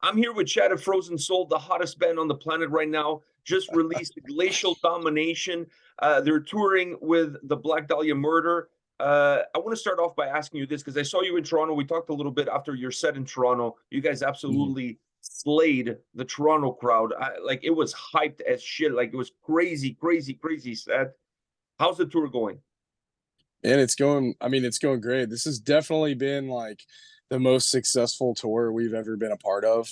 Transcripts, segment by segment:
I'm here with Chad of Frozen Soul, the hottest band on the planet right now. Just released Glacial Domination. They're touring with the Black Dahlia Murder. I want to start off by asking you this because I saw you in Toronto. We talked a little bit after your set in Toronto. You guys absolutely slayed the Toronto crowd. Like it was hyped as shit. Like it was crazy, crazy, crazy set. How's the tour going? And it's going great. This has definitely been like the most successful tour we've ever been a part of.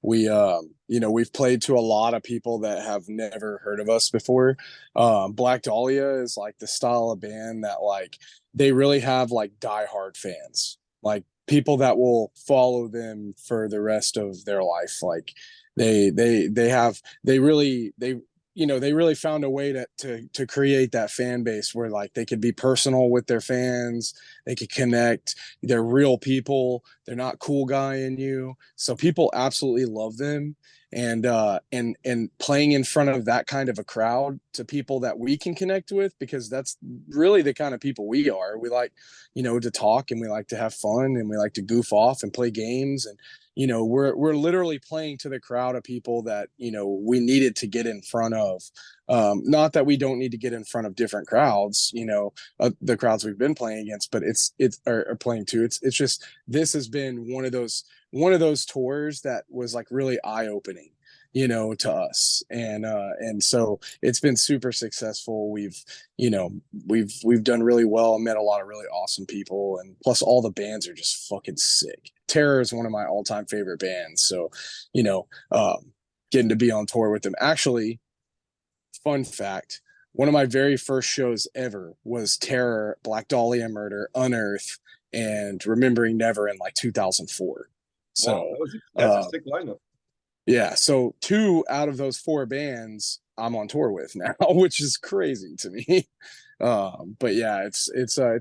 We've played to a lot of people that have never heard of us before. Black Dahlia is like the style of band that like they really have like diehard fans, like people that will follow them for the rest of their life. Like they really found a way to create that fan base where like they could be personal with their fans, they could connect. They're real people, they're not cool guying you, so people absolutely love them. And playing in front of that kind of a crowd to people that we can connect with, because that's really the kind of people we are. We like, to talk, and we like to have fun, and we like to goof off and play games. And we're literally playing to the crowd of people that we needed to get in front of. Not that we don't need to get in front of different crowds, the crowds we've been playing against, but it's are playing to. It's just, this has been one of those tours that was like really eye-opening, to us. And so it's been super successful. We've done really well, met a lot of really awesome people, and plus all the bands are just fucking sick. Terror is one of my all-time favorite bands. So, getting to be on tour with them. Actually, fun fact, one of my very first shows ever was Terror, Black Dahlia Murder, Unearth, and Remembering Never in like 2004. So wow, that's a sick lineup. Yeah, so 2 out of those 4 bands I'm on tour with now, which is crazy to me. But yeah, it's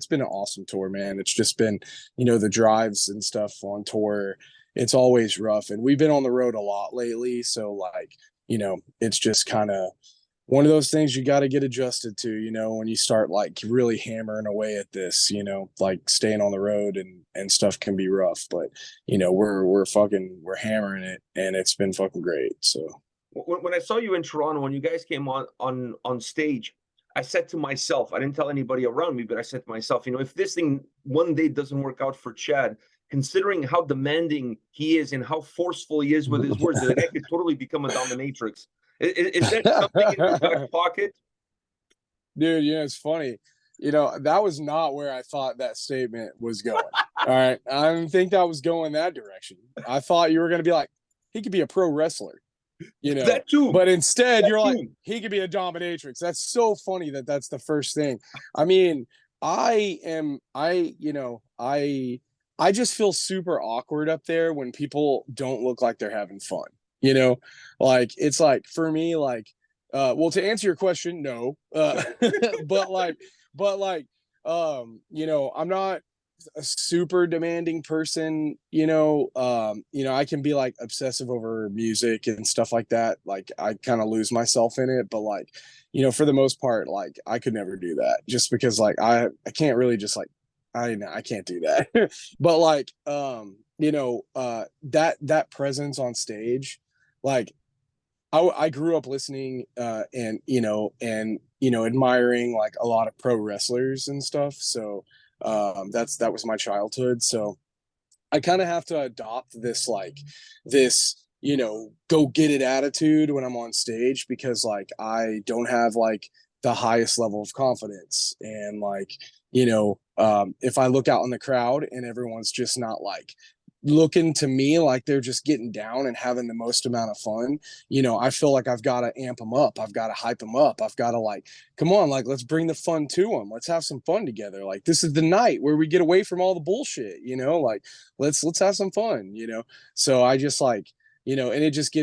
been an awesome tour, man. It's just been, the drives and stuff on tour. It's always rough, and we've been on the road a lot lately. So like, it's just kind of one of those things you got to get adjusted to, when you start like really hammering away at this, like staying on the road and stuff can be rough. But we're hammering it, and it's been fucking great. So When I saw you in Toronto, when you guys came on stage, I said to myself, I didn't tell anybody around me, but I said to myself, if this thing one day doesn't work out for Chad, considering how demanding he is and how forceful he is with his words, that I could totally become a dominatrix. Is that something in your back pocket? Dude, it's funny. That was not where I thought that statement was going. All right. I didn't think that was going that direction. I thought you were going to be like, he could be a pro wrestler, That too. But instead That you're too. like, he could be a dominatrix. That's so funny that's the first thing. I mean, I just feel super awkward up there when people don't look like they're having fun. Like it's like, for me, like, well, to answer your question, no. But I'm not a super demanding person. I can be like obsessive over music and stuff like that. Like I kind of lose myself in it, but like, for the most part, like I could never do that, just because like I can't really just like, I can't do that. But like, that presence on stage, like I grew up listening and admiring like a lot of pro wrestlers and stuff. So that was my childhood. So I kind of have to adopt this go get it attitude when I'm on stage, because like I don't have like the highest level of confidence. And like, if I look out in the crowd and everyone's just not like looking to me like they're just getting down and having the most amount of fun, I feel like I've got to amp them up. I've got to hype them up. I've got to like, come on, like, let's bring the fun to them. Let's have some fun together. Like, this is the night where we get away from all the bullshit, like, let's have some fun, So I just like, and it just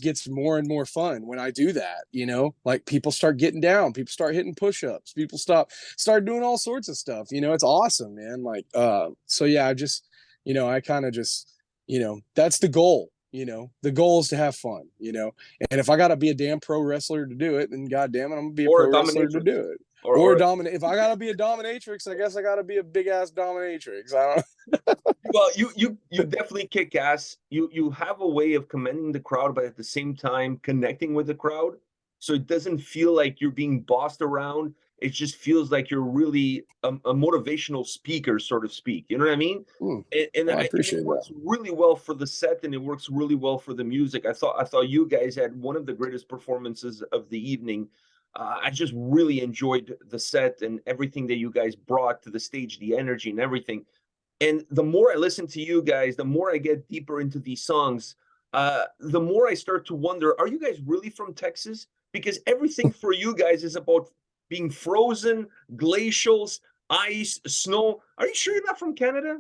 gets more and more fun when I do that, like people start getting down, people start hitting push-ups, people start doing all sorts of stuff, it's awesome, man. Like, so yeah, I kind of just, that's the goal. The goal is to have fun, and if I got to be a damn pro wrestler to do it, then God damn it, I'm gonna be a pro wrestler to do it. Or dominate. If I gotta be a dominatrix, I guess I gotta be a big ass dominatrix. I don't. Well, you definitely kick ass. You have a way of commending the crowd, but at the same time connecting with the crowd. So it doesn't feel like you're being bossed around. It just feels like you're really a motivational speaker, sort of speak. You know what I mean? Mm, And well, I it appreciate that. works really well for the set, and it works really well for the music. I thought you guys had one of the greatest performances of the evening. I just really enjoyed the set and everything that you guys brought to the stage, the energy and everything. And the more I listen to you guys, the more I get deeper into these songs, the more I start to wonder, are you guys really from Texas? Because everything for you guys is about being frozen, glacials, ice, snow. Are you sure you're not from Canada?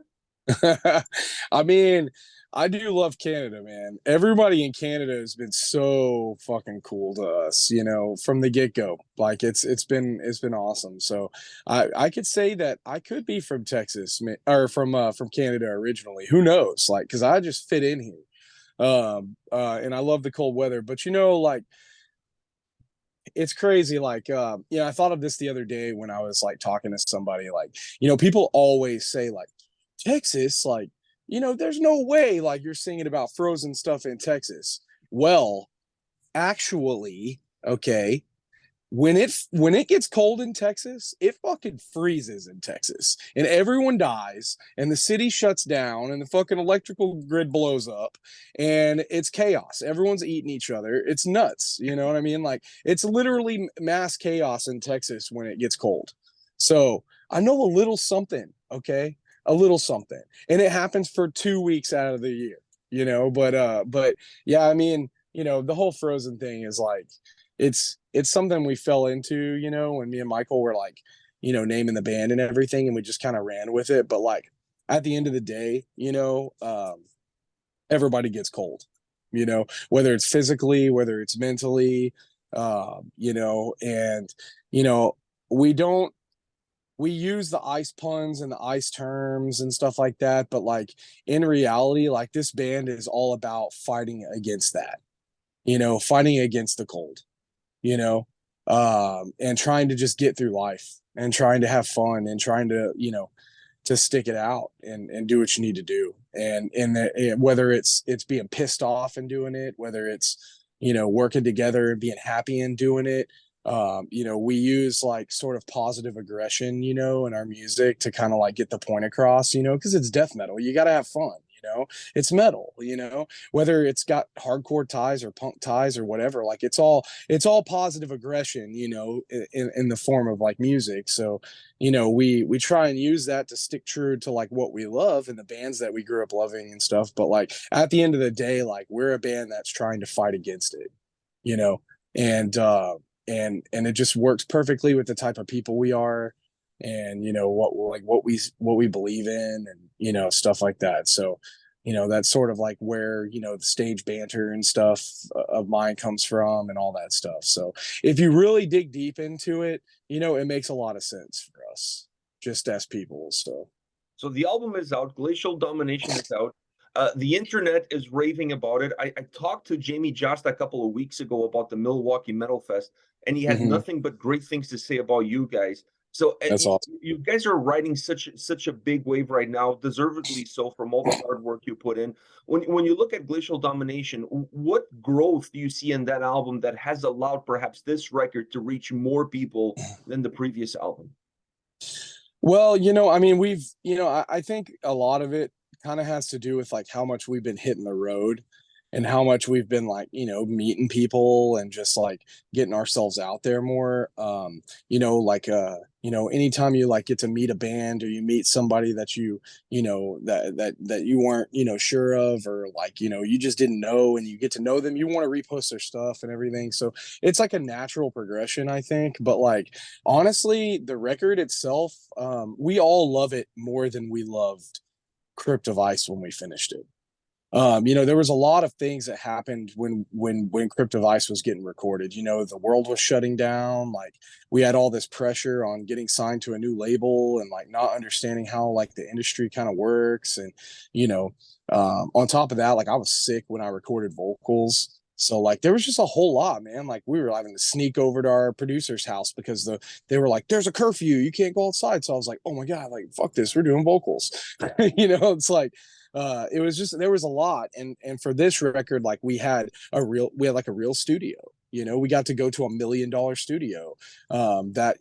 I mean, I do love Canada, man. Everybody in Canada has been so fucking cool to us, from the get-go. Like it's been awesome. So I could say that I could be from Texas, or from Canada originally. Who knows? Like, because I just fit in here. And I love the cold weather. But like it's crazy. Like, I thought of this the other day when I was like talking to somebody. Like, people always say like Texas, like, there's no way like you're singing about frozen stuff in Texas. Well, actually, okay, when it gets cold in Texas, it fucking freezes in Texas, and everyone dies, and the city shuts down, and the fucking electrical grid blows up, and it's chaos. Everyone's eating each other. It's nuts. You know what I mean? Like it's literally mass chaos in Texas when it gets cold. So I know a little something. Okay, a little something, and it happens for 2 weeks out of the year. But yeah, I mean, the whole frozen thing is like it's something we fell into, when me and Michael were like, naming the band and everything, and we just kind of ran with it. But like at the end of the day, everybody gets cold, whether it's physically, whether it's mentally, and you know, we don't we use the ice puns and the ice terms and stuff like that, but like in reality, like this band is all about fighting against that, fighting against the cold, you know, and trying to just get through life and trying to have fun and trying to, to stick it out and do what you need to do. And whether it's being pissed off and doing it, whether it's, working together and being happy and doing it. We use like sort of positive aggression, in our music to kind of like get the point across, because it's death metal. You got to have fun. It's metal, whether it's got hardcore ties or punk ties or whatever, like it's all positive aggression, in the form of like music. So, we try and use that to stick true to like what we love and the bands that we grew up loving and stuff. But like at the end of the day, like we're a band that's trying to fight against it, you know, and and it just works perfectly with the type of people we are, and what we believe in, and stuff like that. So that's sort of like where the stage banter and stuff of mine comes from, and all that stuff. So if you really dig deep into it, it makes a lot of sense for us just as people. So the album is out, Glacial Domination is out. The internet is raving about it. I talked to Jamie Jost a couple of weeks ago about the Milwaukee Metal Fest, and he had Mhm. nothing but great things to say about you guys. So That's awesome. you guys are riding such a big wave right now, deservedly so, from all the hard work you put in. When you look at Glacial Domination, what growth do you see in that album that has allowed perhaps this record to reach more people than the previous album? Well, I mean, I think a lot of it kind of has to do with like how much we've been hitting the road and how much we've been like, meeting people and just like getting ourselves out there more. Anytime you like get to meet a band or you meet somebody that that you weren't, sure of, or like, you just didn't know, and you get to know them, you want to repost their stuff and everything. So it's like a natural progression, I think. But like, honestly, the record itself, we all love it more than we loved Crypt of Ice when we finished it. There was a lot of things that happened when Crypt of Ice was getting recorded. The world was shutting down. Like we had all this pressure on getting signed to a new label and like not understanding how like the industry kind of works. And on top of that, like I was sick when I recorded vocals. So like there was just a whole lot, man. Like we were having to sneak over to our producer's house because they were like, "There's a curfew, you can't go outside." So I was like, "Oh my god, like fuck this, we're doing vocals." It's like it was just there was a lot, and for this record, like we had like a real studio. We got to go to $1 million studio that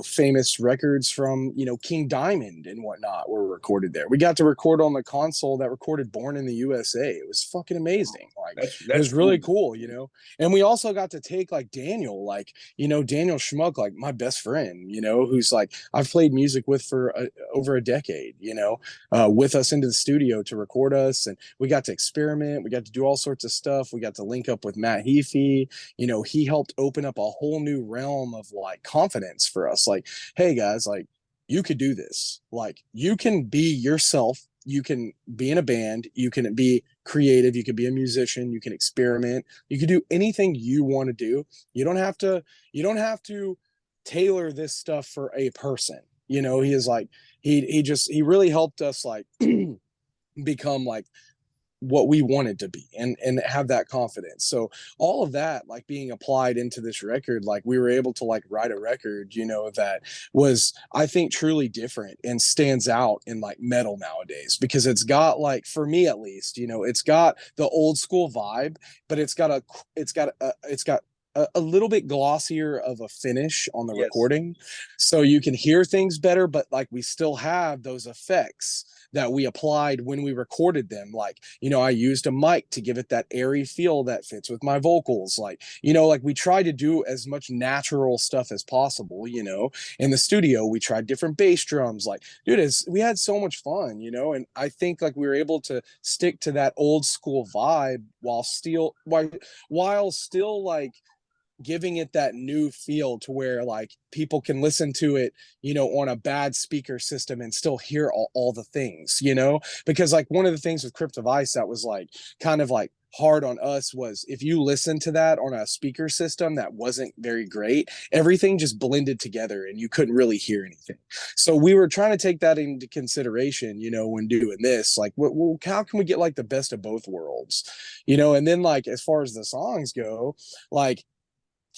famous records from King Diamond and whatnot were recorded there. We got to record on the console that recorded Born in the USA. It was fucking amazing. Like it That's was really cool. cool. And we also got to take like Daniel, Daniel Schmuck, like my best friend, who's like I've played music with for over a decade, with us into the studio to record us, and we got to experiment. We got to do all sorts of stuff. We got to link up with Matt Heafy. He helped open up a whole new realm of like confidence for us. Like, hey guys, like you could do this. Like you can be yourself. You can be in a band. You can be creative. You can be a musician. You can experiment. You can do anything you want to do. You don't have to. You don't have to tailor this stuff for a person. He is like he really helped us like become like what we wanted to be and have that confidence. So all of that like being applied into this record, like we were able to like write a record, that was I think truly different and stands out in like metal nowadays, because it's got like, for me at least, it's got the old school vibe, but it's got a little bit glossier of a finish on the Yes. recording, so you can hear things better, but like we still have those effects that we applied when we recorded them. Like, I used a mic to give it that airy feel that fits with my vocals. Like, like we tried to do as much natural stuff as possible, in the studio. We tried different bass drums. Like, dude, we had so much fun, and I think like we were able to stick to that old school vibe while still like giving it that new feel to where like people can listen to it, on a bad speaker system and still hear all the things, because like one of the things with Crypt of Ice that was like kind of like hard on us was if you listen to that on a speaker system that wasn't very great, everything just blended together and you couldn't really hear anything. So we were trying to take that into consideration, when doing this, like, well, how can we get like the best of both worlds, and then like as far as the songs go, like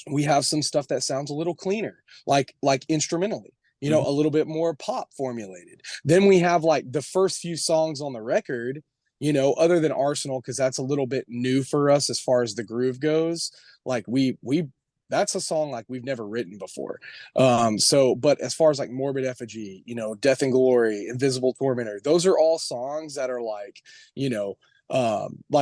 we have some stuff that sounds a little cleaner, like instrumentally, Mhm. a little bit more pop formulated. Then we have like the first few songs on the record, other than Arsenal, because that's a little bit new for us as far as the groove goes. Like we that's a song like we've never written before. So but as far as like Morbid Effigy, Death and Glory, Invisible Tormentor, those are all songs that are like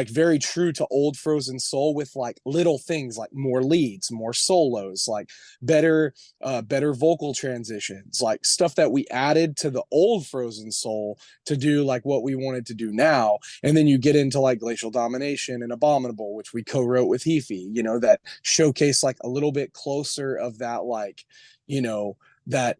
very true to old Frozen Soul, with like little things like more leads, more solos, like better vocal transitions, like stuff that we added to the old Frozen Soul to do like what we wanted to do now. And then you get into like Glacial Domination and Abominable, which we co-wrote with Heafy, that showcase like a little bit closer of that, like, that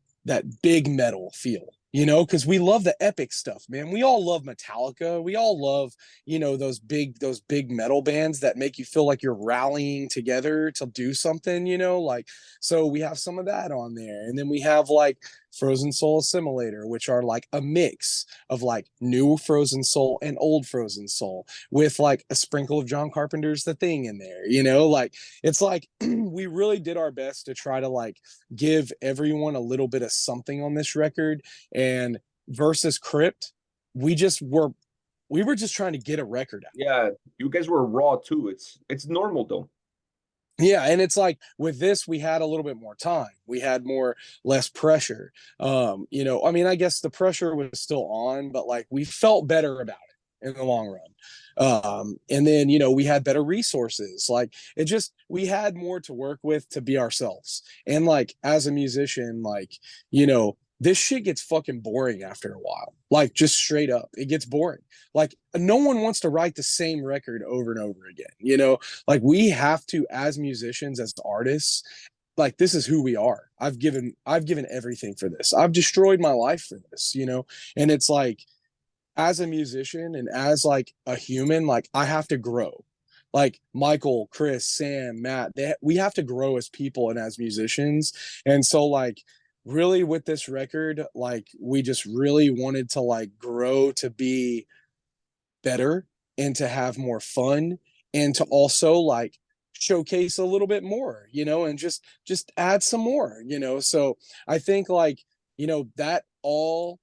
big metal feel, because we love the epic stuff, man. We all love Metallica. We all love, those big metal bands that make you feel like you're rallying together to do something, like, so we have some of that on there. And then we have like Frozen Soul Assimilator, which are like a mix of like new Frozen Soul and old Frozen Soul, with like a sprinkle of John Carpenter's The Thing in there, like it's like we really did our best to try to like give everyone a little bit of something on this record. And versus Crypt, we were just trying to get a record out. Yeah, you guys were raw too. It's normal though. Yeah, and it's like with this, we had a little bit more time. We had less pressure. I mean, I guess the pressure was still on, but like we felt better about it in the long run. And then, we had better resources. Like we had more to work with to be ourselves. And like as a musician, like, this shit gets fucking boring after a while. Like just straight up, it gets boring. Like no one wants to write the same record over and over again, like we have to, as musicians, as artists, like this is who we are. I've given everything for this. I've destroyed my life for this, and it's like as a musician and as like a human, like I have to grow. Like Michael, Chris, Sam, Matt, we have to grow as people and as musicians. And so like really with this record, like we just really wanted to like grow to be better and to have more fun and to also like showcase a little bit more, and just add some more, so I think like, that all,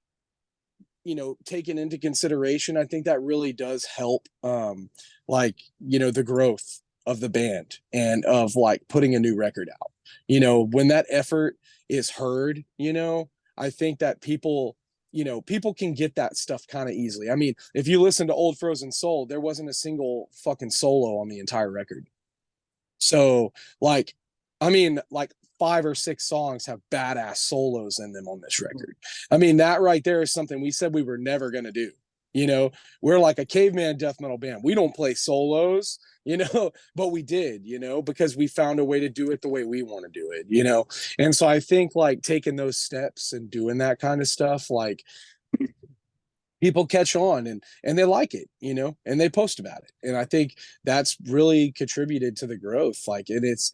taken into consideration, I think that really does help, like, the growth of the band and of like putting a new record out. When that effort is heard, I think that people can get that stuff kind of easily. I mean, if you listen to Old Frozen Soul, there wasn't a single fucking solo on the entire record. So, like, I mean, like 5 or 6 songs have badass solos in them on this record. I mean, that right there is something we said we were never going to do. We're like a caveman death metal band. We don't play solos, but we did, because we found a way to do it the way we want to do it. And so I think like taking those steps and doing that kind of stuff, like, people catch on and they like it, and they post about it. And I think that's really contributed to the growth. Like it's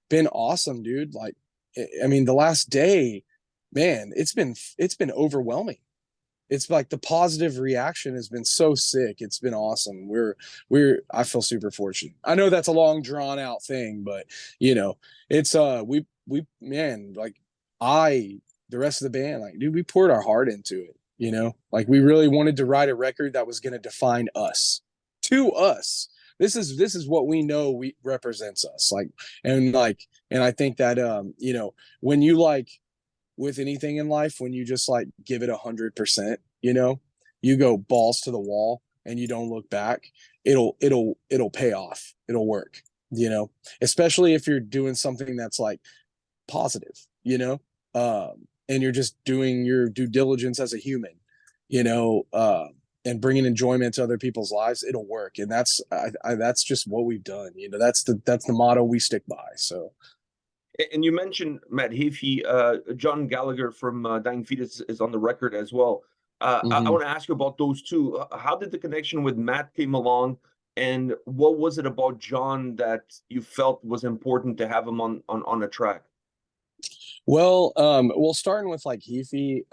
been awesome, dude. Like, I mean, the last day, man, it's been overwhelming. It's like the positive reaction has been so sick. It's been awesome. I feel super fortunate. I know that's a long drawn out thing, but it's we man, like, the rest of the band, like, dude, we poured our heart into it. Like, we really wanted to write a record that was going to define us, to us. This is what we know we represents us, like, and I think that when you like, with anything in life, when you just like give it 100%, you go balls to the wall and you don't look back, it'll pay off. It'll work, especially if you're doing something that's like positive, and you're just doing your due diligence as a human, and bringing enjoyment to other people's lives. It'll work. And that's just what we've done. That's the motto we stick by. So. And you mentioned Matt Heafy, John Gallagher from Dying Fetus is on the record as well. I want to ask you about those two. How did the connection with Matt came along, and what was it about John that you felt was important to have him on a track? Well, starting with like Heafy,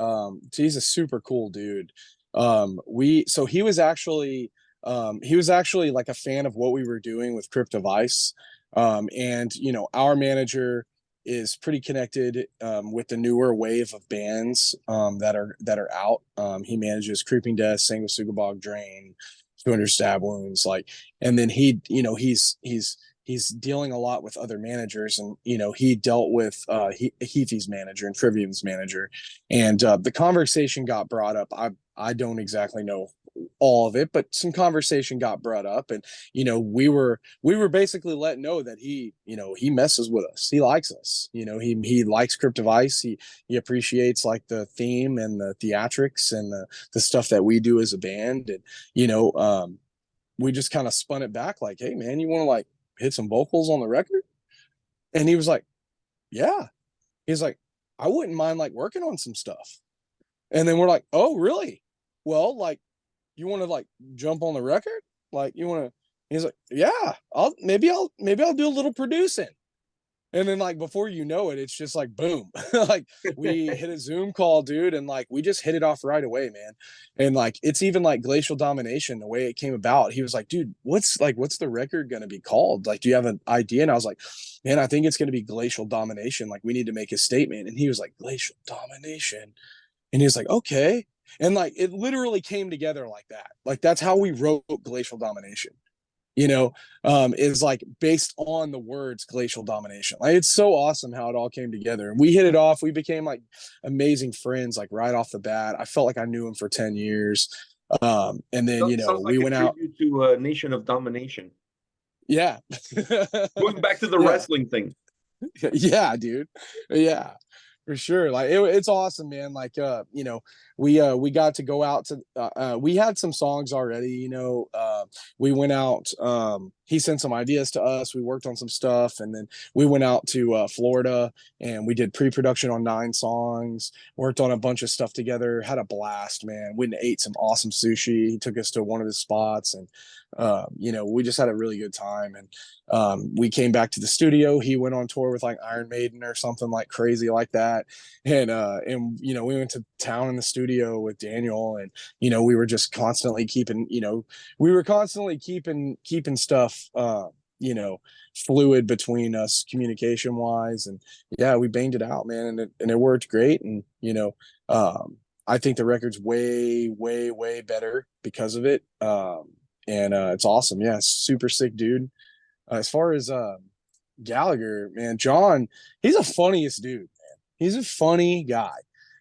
he's a super cool dude. He was actually like a fan of what we were doing with Crypt of Ice. And our manager is pretty connected with the newer wave of bands that are out. He manages Creeping Death, Sanguisugabog Drain, 200 Stab Wounds, like, and then he's dealing a lot with other managers, and he dealt with Heafy's manager and Trivium's manager, and the conversation got brought up. I don't exactly know all of it, but some conversation got brought up, and we were basically letting know that he messes with us. He likes us. He likes Crypt of Ice. He appreciates like the theme and the theatrics and the stuff that we do as a band. And we just kind of spun it back like, hey man, you want to like hit some vocals on the record? And he was like, yeah. He's like, I wouldn't mind like working on some stuff. And then we're like, oh really? Well, like, you want to like jump on the record? Like, you want to? He's like, yeah, maybe I'll do a little producing. And then like before you know it, it's just like boom. Like, we hit a Zoom call, dude, and like we just hit it off right away, man. And like it's even like Glacial Domination, the way it came about. He was like, dude, what's the record gonna be called? Like, do you have an idea? And I was like, man, I think it's gonna be Glacial Domination. Like, we need to make a statement. And he was like, Glacial Domination. And he was like, okay. And like it literally came together like that. Like, that's how we wrote Glacial Domination. Is like based on the words Glacial Domination. Like, it's so awesome how it all came together. And we hit it off. We became like amazing friends, like right off the bat. I felt like I knew him for 10 years. And then, Sounds like we a went out. tribute to Nation of Domination. Yeah. Going back to the Yeah. wrestling thing. Yeah, dude. Yeah, for sure. Like, it's awesome, man. Like, we got to go out to we had some songs already, we went out. He sent some ideas to us. We worked on some stuff, and then we went out to Florida, and we did pre-production on 9 songs, worked on a bunch of stuff together, had a blast, man. Went and ate some awesome sushi. He took us to one of his spots, and we just had a really good time. And we came back to the studio. He went on tour with like Iron Maiden or something like crazy like that. And we went to town in the studio with Daniel, and we were just constantly keeping stuff stuff, you know, fluid between us communication wise. And yeah, we banged it out, man. And it worked great. And, you know, I think the record's way, way, way better because of it. And it's awesome. Yeah, super sick dude. As far as Gallagher, man, John, he's a funniest dude, man. He's a funny guy.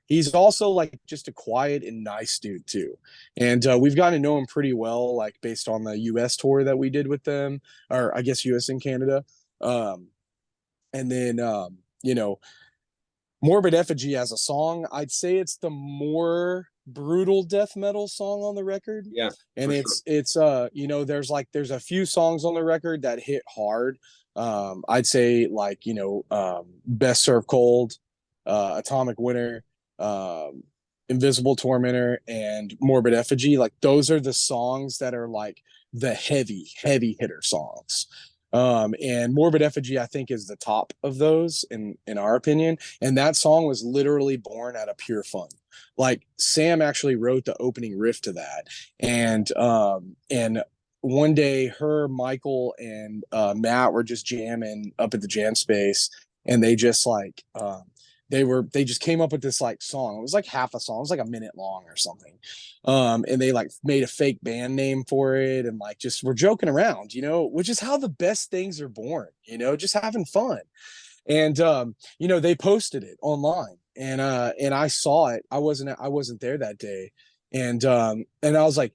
He's also like just a quiet and nice dude too. And we've gotten to know him pretty well, like based on the US tour that we did with them, or I guess US and Canada. Um, and then you know, Morbid Effigy as a song, I'd say it's the more brutal death metal song on the record. Yeah, And for sure. it's you know, there's a few songs on the record that hit hard. I'd say like, you know, Best Served Cold, Atomic Winter, um Invisible Tormentor, and Morbid Effigy. Like those are the songs that are like the heavy hitter songs. And Morbid Effigy, I think, is the top of those in our opinion. And that song was literally born out of pure fun. Like Sam actually wrote the opening riff to that, and one day her, Michael, and Matt were just jamming up at the jam space, and they just like they just came up with this like song. It was like half a song. It was like a minute long or something. And they like made a fake band name for it, and like just were joking around, you know, which is how the best things are born, you know, just having fun. And you know, they posted it online, and I saw it. I wasn't there that day. And I was like,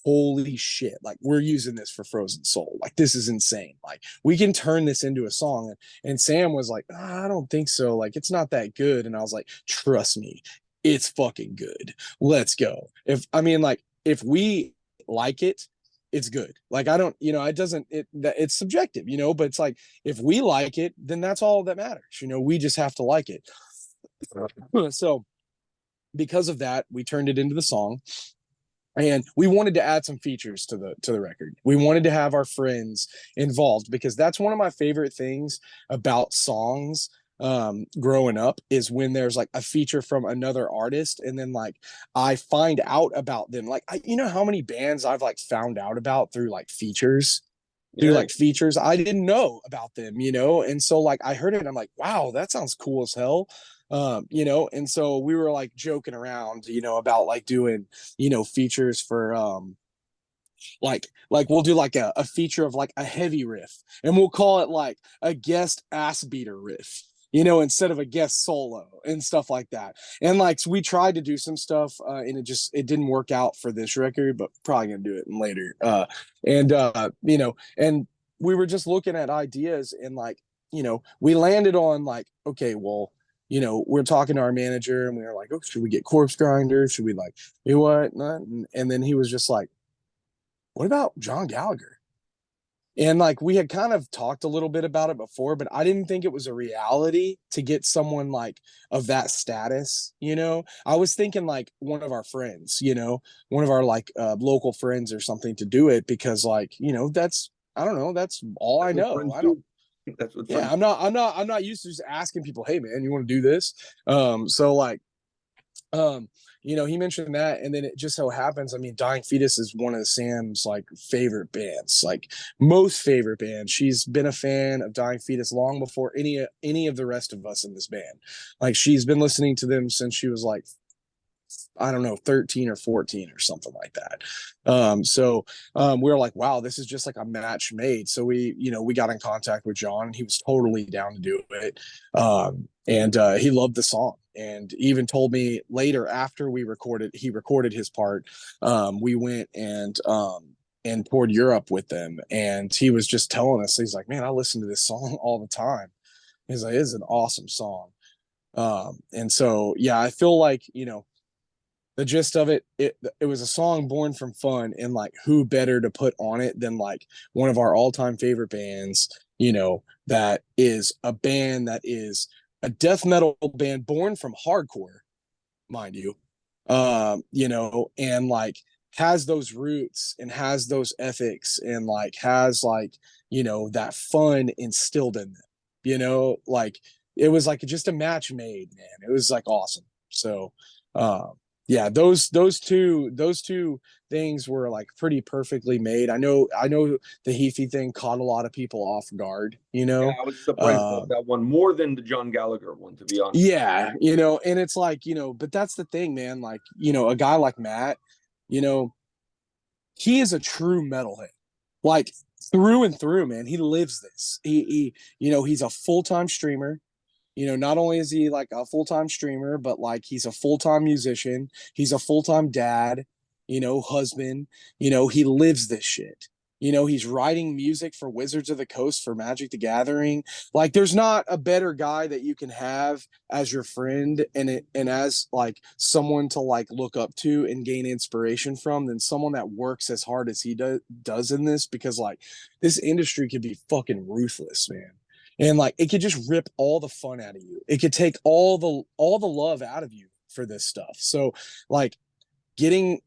holy shit, like we're using this for Frozen Soul. Like this is insane. Like we can turn this into a song. And Sam was like, I don't think so. Like it's not that good. And I was like, trust me, it's fucking good. Let's go. If we like it, it's good. Like I don't, you know, it doesn't, it's subjective, you know, but it's like if we like it, then that's all that matters. You know, we just have to like it. So because of that, we turned it into the song, and we wanted to add some features to the record. We wanted to have our friends involved, because that's one of my favorite things about songs growing up, is when there's like a feature from another artist, and then like I find out about them. Like you know how many bands I've like found out about through like features, Yeah, I didn't know about them, you know. And so like I heard it and I'm like, wow, that sounds cool as hell. You know, and so we were like joking around, you know, about like doing, you know, features for like we'll do like a feature of like a heavy riff, and we'll call it like a guest ass beater riff, you know, instead of a guest solo and stuff like that. And like so we tried to do some stuff, and it didn't work out for this record, but probably gonna do it later. And you know, and we were just looking at ideas, and like, you know, we landed on like, okay, well, you know, we're talking to our manager, and we were like, oh, should we get Corpse Grinder? Should we like do what? And then he was just like, what about John Gallagher? And like we had kind of talked a little bit about it before, but I didn't think it was a reality to get someone like of that status, you know. I was thinking like one of our friends, you know, one of our like local friends or something to do it, because like, you know, that's, I don't know, that's all I that's what know. friends I don't, do. That's what yeah, friends do. I'm not used to just asking people, hey man, you want to do this? So like um you know, he mentioned that, and then it just so happens, I mean, Dying Fetus is one of Sam's like favorite bands, like most favorite bands. She's been a fan of Dying Fetus long before any of the rest of us in this band. Like she's been listening to them since she was like, I don't know, 13 or 14 or something like that. We were like, wow, this is just like a match made. So we, you know, we got in contact with John, and he was totally down to do it. And he loved the song, and even told me later, after he recorded his part. We went and toured Europe with them. And he was just telling us, he's like, man, I listen to this song all the time. He's like, it's an awesome song. And so, yeah, I feel like, you know, the gist of it was a song born from fun, and like who better to put on it than like one of our all-time favorite bands, you know, that is a band that is a death metal band born from hardcore, mind you. You know, and like has those roots and has those ethics, and like has like, you know, that fun instilled in them, you know. Like it was like just a match made, man. It was like awesome. So yeah, those two things were like pretty perfectly made. I know the Heafy thing caught a lot of people off guard, you Yeah, know. I was surprised Uh about that one more than the John Gallagher one, to be honest. yeah, and it's like, but that's the thing, man. Like, a guy like Matt, you know, he is a true metalhead. Like through and through, man. He lives this. He's a full-time streamer. Not only is he like a full-time streamer, but like he's a full-time musician. He's a full-time dad, husband. He lives this shit. He's writing music for Wizards of the Coast for Magic the Gathering. Like there's not a better guy that you can have as your friend and as like someone to like look up to and gain inspiration from than someone that works as hard as he does in this, because like this industry could be fucking ruthless, man. And like it could just rip all the fun out of you. It could take all the love out of you for this stuff. So like getting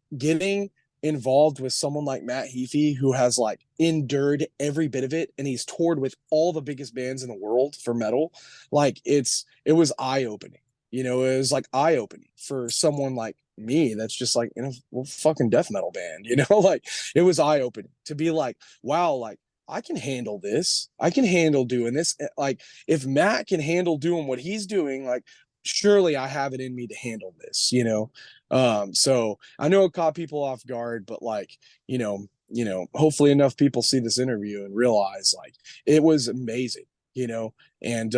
involved with someone like Matt Heafy, who has like endured every bit of it, and he's toured with all the biggest bands in the world for metal. Like it was eye-opening. It was like eye-opening for someone like me that's just like in a fucking death metal band, like it was eye-opening to be like, wow, like I can handle this. I can handle doing this. Like if Matt can handle doing what he's doing, like surely I have it in me to handle this. So I know it caught people off guard, but like, hopefully enough people see this interview and realize like it was amazing, and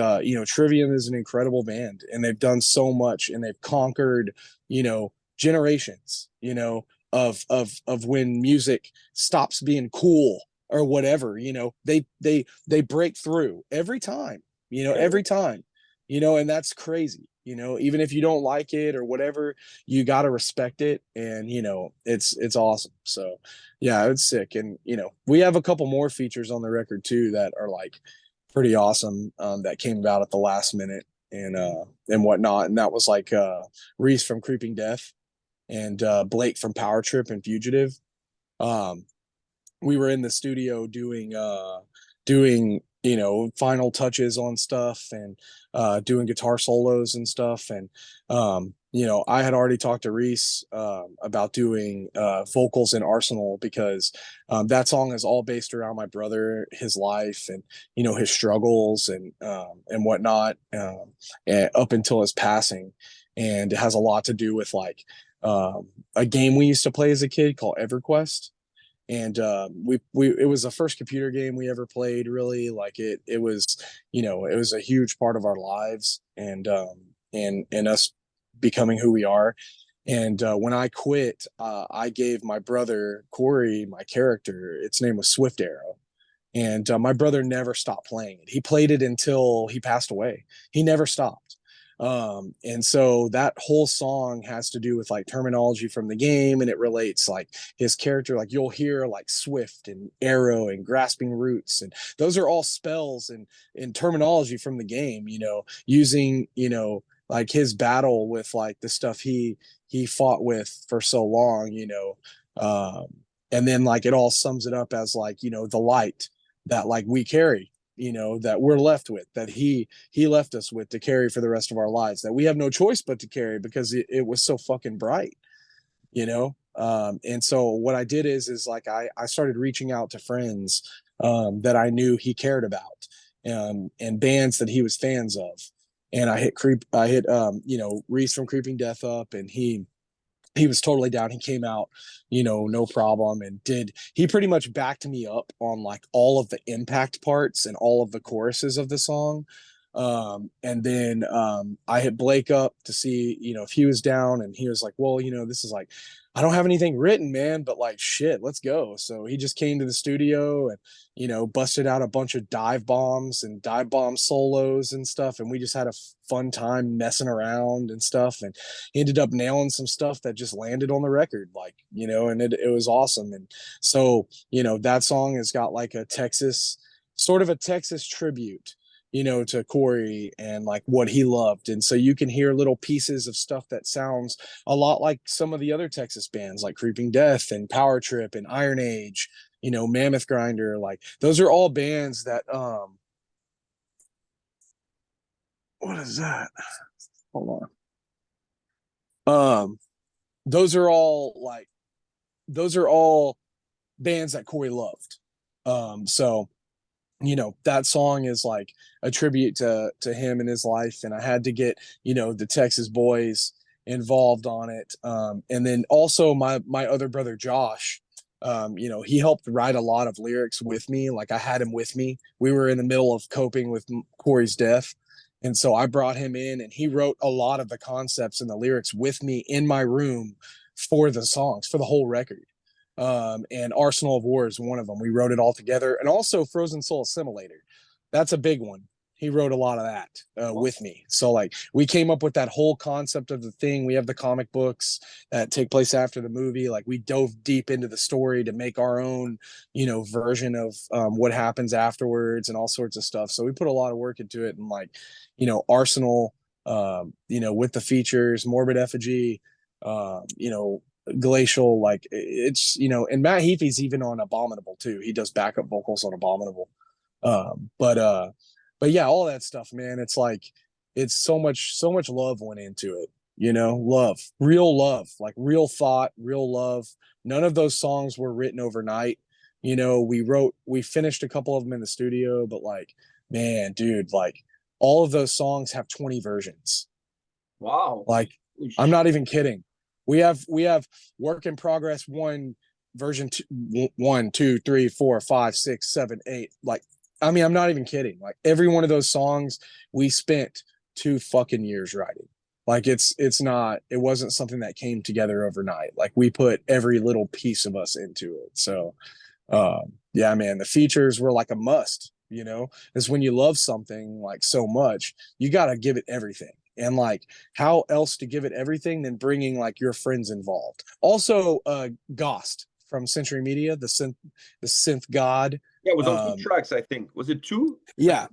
Trivium is an incredible band, and they've done so much, and they've conquered, generations, of when music stops being cool or whatever. They break through every time, every time, and that's crazy. Even if you don't like it or whatever, you got to respect it. And it's awesome. So yeah, it's sick. And we have a couple more features on the record too that are like pretty awesome, that came about at the last minute and whatnot. And that was like Reese from Creeping Death and Blake from Power Trip and Fugitive. um we were in the studio doing final touches on stuff, and doing guitar solos and stuff. And I had already talked to Reese about doing vocals in Arsenal, because that song is all based around my brother, his life, and his struggles and whatnot, and up until his passing. And it has a lot to do with like a game we used to play as a kid called EverQuest. And we it was the first computer game we ever played, really. Like it was, it was a huge part of our lives, and us becoming who we are. And when I quit, I gave my brother Corey my character. Its name was Swift Arrow. And my brother never stopped playing it. He played it until he passed away. He never stopped. And so that whole song has to do with like terminology from the game, and it relates like his character. Like you'll hear like swift and arrow and grasping roots, and those are all spells and terminology from the game, using like his battle with like the stuff he fought with for so long. And then like it all sums it up as like the light that like we carry, that we're left with, that he left us with to carry for the rest of our lives, that we have no choice but to carry because it was so fucking bright. And so what I did is like I started reaching out to friends that I knew he cared about, and bands that he was fans of. And I hit Reese from Creeping Death up, and he was totally down. He came out, no problem, and he pretty much backed me up on like all of the impact parts and all of the choruses of the song. And then I hit Blake up to see, if he was down, and he was like, well, this is like, I don't have anything written, man, but like shit, let's go. So he just came to the studio and, busted out a bunch of dive bombs and dive bomb solos and stuff. And we just had a fun time messing around and stuff. And he ended up nailing some stuff that just landed on the record, like, and it was awesome. And so, that song has got like sort of a Texas tribute, to Corey and like what he loved. And so you can hear little pieces of stuff that sounds a lot like some of the other Texas bands like Creeping Death and Power Trip and Iron Age, Mammoth Grinder. Like those are all bands that what is that? Hold on. those are all like those are all bands that Corey loved. So that song is like a tribute to him and his life, and I had to get the Texas boys involved on it. And then also my other brother Josh, he helped write a lot of lyrics with me. Like I had him with me. We were in the middle of coping with Corey's death, and so I brought him in, and he wrote a lot of the concepts and the lyrics with me in my room for the songs, for the whole record. And Arsenal of War is one of them. We wrote it all together, and also Frozen Soul Assimilator. That's a big one. He wrote a lot of that with me. So like we came up with that whole concept of the thing. We have the comic books that take place after the movie. Like we dove deep into the story to make our own, version of what happens afterwards and all sorts of stuff. So we put a lot of work into it, and like, Arsenal, with the features, Morbid Effigy, Glacial, like it's and Matt Heafy's even on Abominable too. He does backup vocals on Abominable. But yeah, all that stuff, man. It's like it's so much love went into it. Love, like real thought, real love. None of those songs were written overnight. We finished a couple of them in the studio, but like, man, dude, like all of those songs have 20 versions. Wow. Like, I'm not even kidding. We have work in progress one, version two, 1, 2, 3, 4, 5, 6, 7, 8. Like, I mean, I'm not even kidding. Like every one of those songs we spent 2 fucking years writing. Like it wasn't something that came together overnight. Like we put every little piece of us into it. So yeah, man, the features were like a must, is when you love something like so much, you got to give it everything. And like, how else to give it everything than bringing like your friends involved? Also, Gost from Century Media, the synth god. Yeah, it was on 2 tracks, I think. Was it 2? Yeah,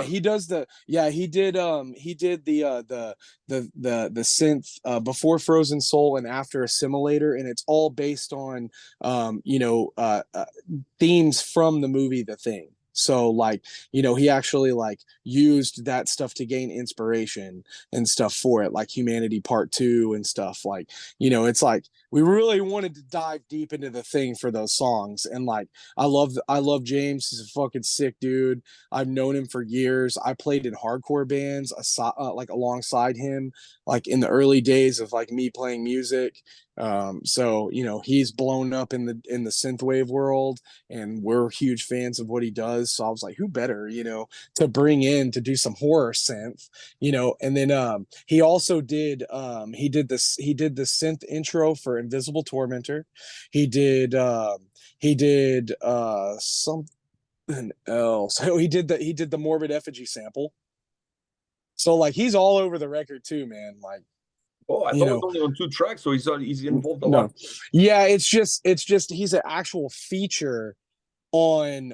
he does he did the synth before Frozen Soul and after Assimilator, and it's all based on themes from the movie The Thing. So like, he actually like used that stuff to gain inspiration and stuff for it, like Humanity Part 2 and stuff. Like, it's like we really wanted to dive deep into The Thing for those songs. And like I love James. He's a fucking sick dude. I've known him for years. I played in hardcore bands like alongside him, like in the early days of like me playing music. So he's blown up in the synthwave world, and we're huge fans of what he does. So I was like, who better, to bring in to do some horror synth, and then he also did he did the synth intro for Invisible Tormentor. He did something else. So he did the Morbid Effigy sample. So like he's all over the record too, man. Like, Oh, I you thought it was know, only on 2 tracks, so he's involved a lot. no. Yeah, it's just he's an actual feature on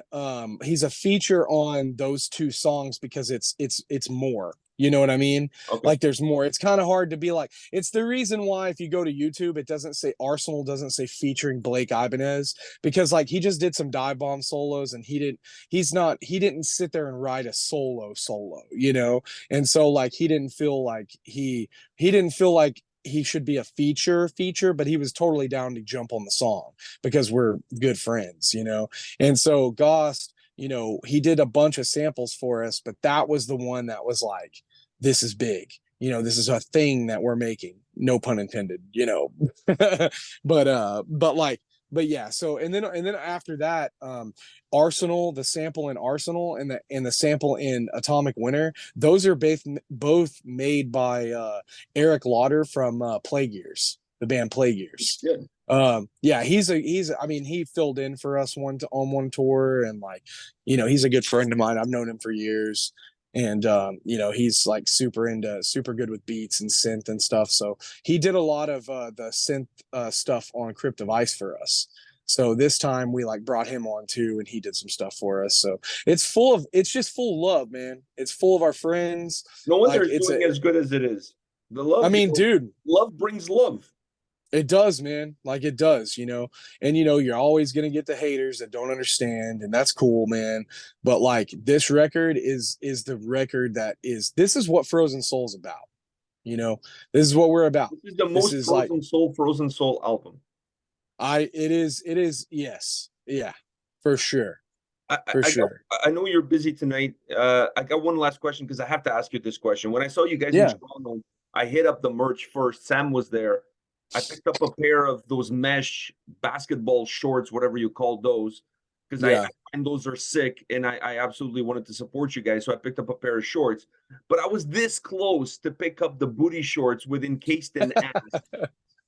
he's a feature on those 2 songs because it's more, you know what I mean? Okay. Like there's more. It's kind of hard to be like, it's the reason why if you go to YouTube it doesn't say Arsenal, doesn't say featuring Blake Ibanez, because like he just did some dive bomb solos, and he didn't sit there and write a solo, and so like he didn't feel like he should be a feature, but he was totally down to jump on the song because we're good friends, and so Gost, he did a bunch of samples for us, but that was the one that was like, this is big. This is a thing that we're making. No pun intended, but yeah. So and then after that, Arsenal, the sample in Arsenal and the sample in Atomic Winter, those are both made by Eric Lauder from Plague Years, the band Plague Years. Good. Yeah, I mean, he filled in for us on one tour, and like, he's a good friend of mine. I've known him for years, and he's like super good with beats and synth and stuff. So he did a lot of the synth stuff on Crypt of Ice for us. So this time we like brought him on too, and he did some stuff for us. So it's just full of love, man. It's full of our friends. No wonder Like it's doing as good as it is. The love, I mean, dude, love brings love. it does, man. Like it does, and you're always gonna get the haters that don't understand, and that's cool, man. But like this record is the record this is what Frozen Soul's about. You know, this is what we're about. This is the This most is like Frozen Soul album. it is, yeah, for sure. I, For I got. sure. I know you're busy tonight. I got one last question because I have to ask you this question. When I saw you guys in Yeah. Toronto, I hit up the merch first. Sam was there. I picked up a pair of those mesh basketball shorts, whatever you call those, because I Yeah. find those are sick, and I absolutely wanted to support you guys. So I picked up a pair of shorts. But I was this close to pick up the booty shorts with encased in ass.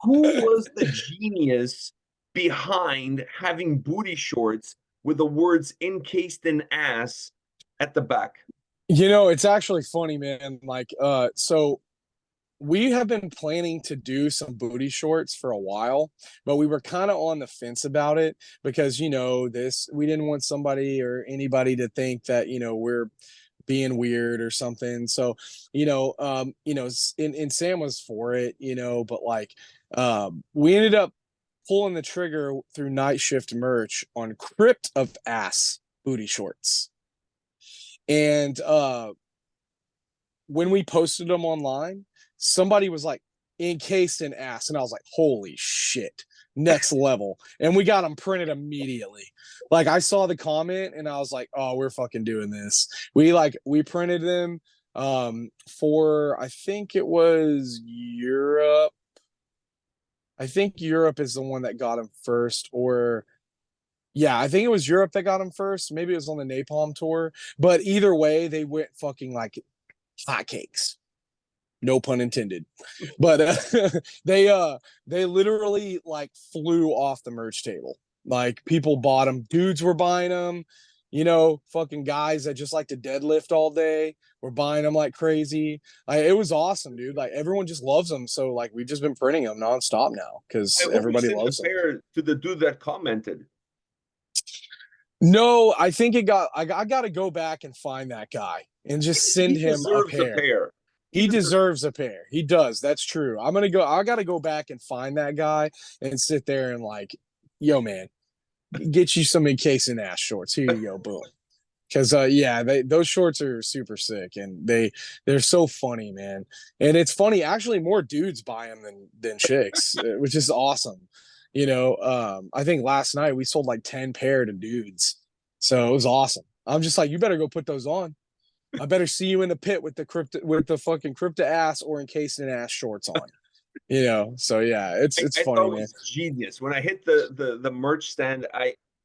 Who was the genius behind having booty shorts with the words encased in ass at the back? You know, it's actually funny, man. Like, so we have been planning to do some booty shorts for a while, but we were kind of on the fence about it because, this, we didn't want somebody or anybody to think that, we're being weird or something. So, and Sam was for it, but like, we ended up pulling the trigger through Night Shift merch on Crypt of Ass booty shorts. And when we posted them online, somebody was like, encased in ass. And I was like, holy shit, next level. And we got them printed immediately. Like, I saw the comment and I was like, oh, we're fucking doing this. We printed them for, I think it was Europe. I think Europe is the one that got them first, or yeah, I think it was Europe that got them first. Maybe it was on the Napalm tour, but either way, they went fucking like hotcakes. No pun intended. But they literally like flew off the merch table. Like, people bought them. Dudes were buying them. Fucking guys that just like to deadlift all day were buying them like crazy. It was awesome, dude. Like, everyone just loves them. So like, we've just been printing them nonstop now I because hope you everybody sent the loves them. pair to the dude that commented. No, I think I got to go back and find that guy and just send He him a deserves a pair. pair. He He deserves. deserves a pair. He does. That's true. I gotta go back and find that guy and sit there and like, yo, man, get you some encasing ass shorts. Here you go, boom. Cause yeah, those shorts are super sick and they're so funny, man. And it's funny, actually more dudes buy them than chicks, which is awesome. I think last night we sold like 10 pair to dudes. So it was awesome. I'm just like, you better go put those on. I better see you in the pit with the fucking crypto ass or encased in ass shorts on. So yeah, it's I thought funny, it man. was genius when I hit the merch stand.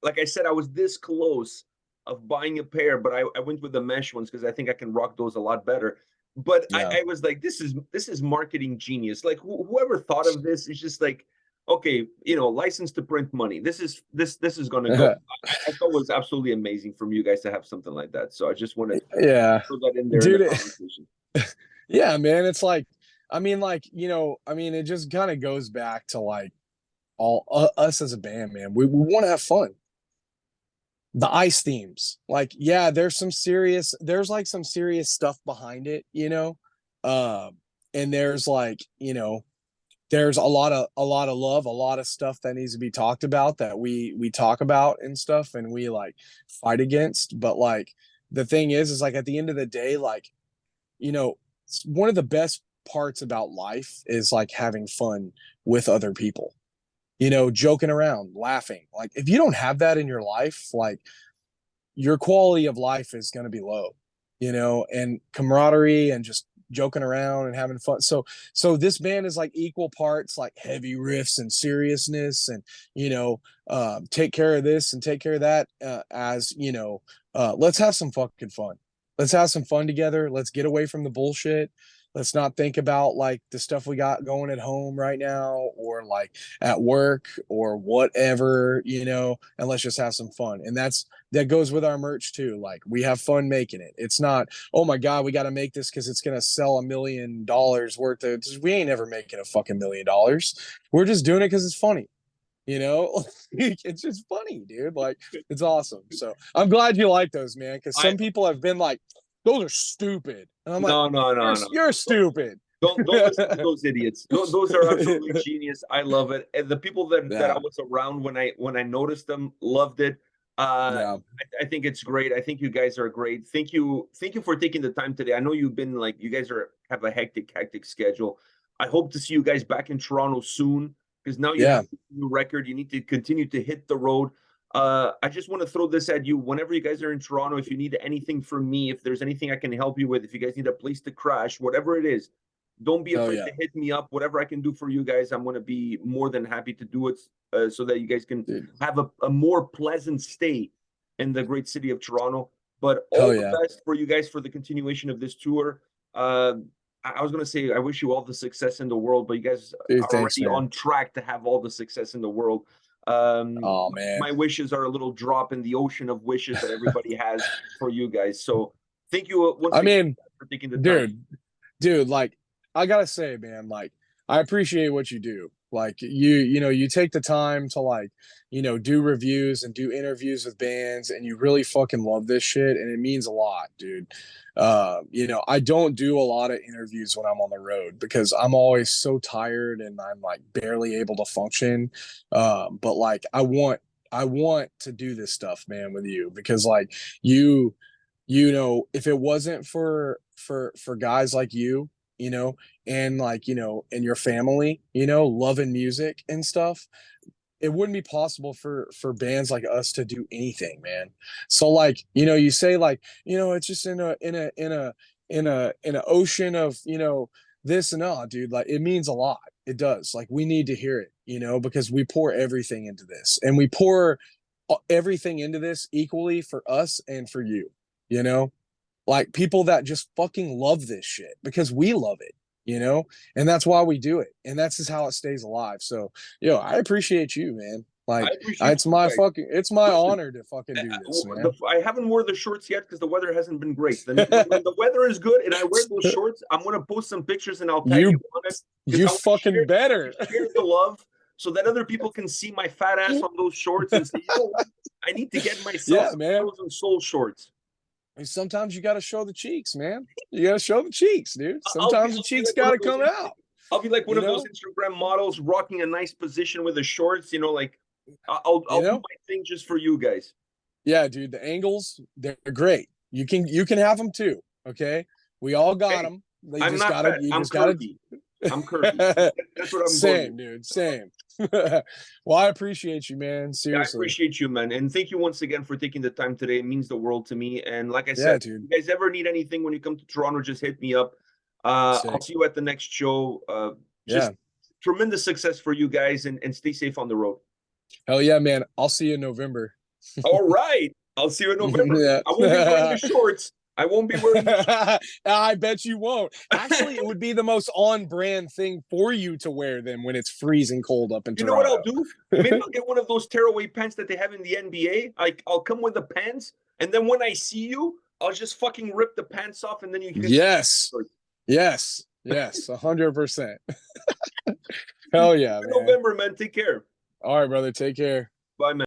Like I said, I was this close of buying a pair, but I went with the mesh ones because I think I can rock those a lot better. But Yeah. I was like, this is marketing genius. Like, whoever thought of this is just like, okay, license to print money. This is going to go. I thought it was absolutely amazing from you guys to have something like that. So I just want to Yeah. throw that in there in the Dude, conversation. yeah, man, it's like, it just kind of goes back to like all us as a band, man. We want to have fun. The ice themes, like, yeah, there's like some serious stuff behind it, and there's like, there's a lot of love, a lot of stuff that needs to be talked about that we talk about and stuff, and we like fight against. But like, the thing is like, at the end of the day, like, one of the best parts about life is like having fun with other people, joking around, laughing. Like, if you don't have that in your life, like, your quality of life is going to be low, and camaraderie and just joking around and having fun. So this band is like equal parts like heavy riffs and seriousness, and take care of this and take care of that, as let's have some fucking fun. Let's have some fun together. Let's get away from the bullshit. Let's not think about like the stuff we got going at home right now or like at work or whatever, and let's just have some fun. And that goes with our merch too. Like, we have fun making it. It's not, oh my God, we got to make this because it's going to sell $1 million worth of, we ain't ever making a fucking $1 million. We're just doing it because it's funny. It's just funny, dude. Like, it's awesome. So I'm glad you like those, man, because I some people have been like, those are stupid, and I'm like, No, no, no, no. you're stupid. Don't listen to those idiots. Those are absolutely genius. I love it. And the people that I Yeah. was around when I noticed them loved it. Yeah. I think it's great. I think you guys are great. Thank you for taking the time today. I know you've been like you guys have a hectic schedule. I hope to see you guys back in Toronto soon because now you Yeah. have a new record. You need to continue to hit the road. I just want to throw this at you. Whenever you guys are in Toronto, if you need anything from me, if there's anything I can help you with, if you guys need a place to crash, whatever it is, don't be Oh afraid yeah, to hit me up. Whatever I can do for you guys, I'm going to be more than happy to do it so that you guys can dude. have a more pleasant stay in the great city of Toronto. But Oh all the yeah. best for you guys for the continuation of this tour. Uh, I was going to say, I wish you all the success in the world, but you guys Dude, are thanks, already man. on track to have all the success in the world. Oh man. My wishes are a little drop in the ocean of wishes that everybody has for you guys. So thank you once I again mean, for taking the time. dude, like I gotta say, man, like I appreciate what you do. Like you take the time to like, do reviews and do interviews with bands, and you really fucking love this shit, and it means a lot, dude. I don't do a lot of interviews when I'm on the road because I'm always so tired and I'm like barely able to function. But like I want to do this stuff, man, with you because like you if it wasn't for guys like and like and your family loving music and stuff, it wouldn't be possible for bands like us to do anything, man. So like you say like it's just in a ocean of this and that, dude. Like it means a lot. It does. Like we need to hear it, because we pour everything into this, and we pour everything into this equally for us and for you know like people that just fucking love this shit because we love it, and that's why we do it, and that's just how it stays alive. So I appreciate you, man. I Like appreciate you guys. it's my Listen, honor to fucking do this, I haven't worn the shorts yet because the weather hasn't been great. Then when the weather is good and I wear those man. shorts, I'm gonna post some pictures and I'll tag you you on it because you fucking I want better. to share the love so that other people can see my fat ass on those shorts and say, you know what? I need to get myself Yeah, some man. frozen soul shorts. Sometimes you got to show the cheeks, man. You got to show the cheeks, dude. Sometimes the I'll be cheeks like one got of to those. come out. I'll be like one You of those know, Instagram models rocking a nice position with the shorts. Like you I'll do know. my thing just for you guys. Yeah, dude. The angles, they're great. You can have them too. Okay, we all got Hey, them. They I'm just not gotta. fat. You I'm just gotta. curvy. I'm curvy. That's what I'm going with. Same, dude. Same. Well, I appreciate you, man. Yeah, I Seriously. appreciate you, man. And thank you once again for taking the time today. It means the world to me. And like I said, Yeah, if dude. you guys ever need anything when you come to Toronto, just hit me up. I'll Sick. see you at the next show. Just Yeah. tremendous success for you guys and stay safe on the road. Hell yeah, man. I'll see you in November. All right. I'll see you in November. I won't be wearing Yeah. the shorts. I won't be wearing the I bet you won't. Actually, it would be the most on brand thing for you to wear them when it's freezing cold up in You know what I'll Toronto. do? Maybe I'll get one of those tearaway pants that they have in the NBA. Like I'll come with the pants, and then when I see you, I'll just fucking rip the pants off, and then you can see. Yes. Yes. Yes. 100%. Hell yeah, In man. November, man. Take care. All right, brother. Take care. Bye, man.